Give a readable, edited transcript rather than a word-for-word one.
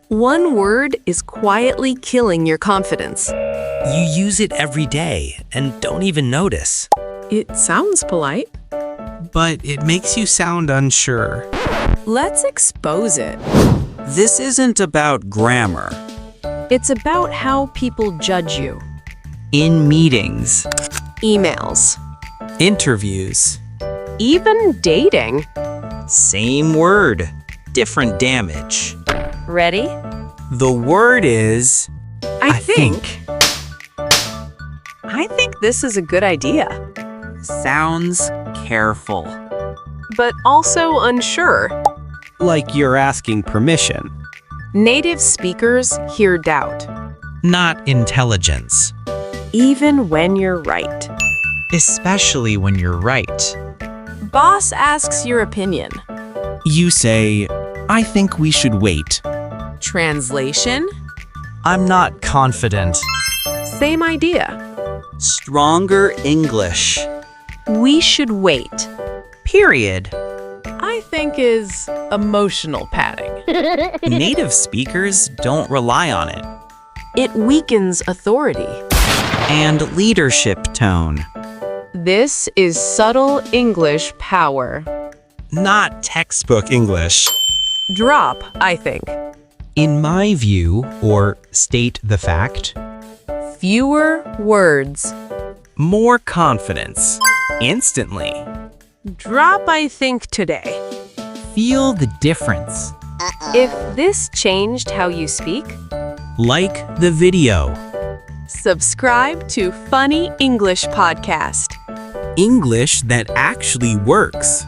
One word is quietly killing your confidence. You use it every day and don't even notice. It sounds polite. But it makes you sound unsure. Let's expose it. This isn't about grammar. It's about how people judge you. In meetings, Emails. Interviews. Even dating. same word, different damage. Ready? The word is I think this is a good idea, Sounds careful. but also unsure. like you're asking permission. Native speakers hear doubt, Not intelligence. even when you're right. Especially when you're right. Boss asks your opinion. You say, I think we should wait. Translation? I'm not confident. Same idea. Stronger English. We should wait. Period. I think is emotional padding. Native speakers don't rely on it. It weakens authority. And leadership tone. This is subtle English power. Not textbook English. Drop, I think. In my view, or state the fact, Fewer words. more confidence. Instantly. Drop, I think, today. Feel the difference. If this changed how you speak, Like the video. subscribe to Funny English Podcast. English that actually works.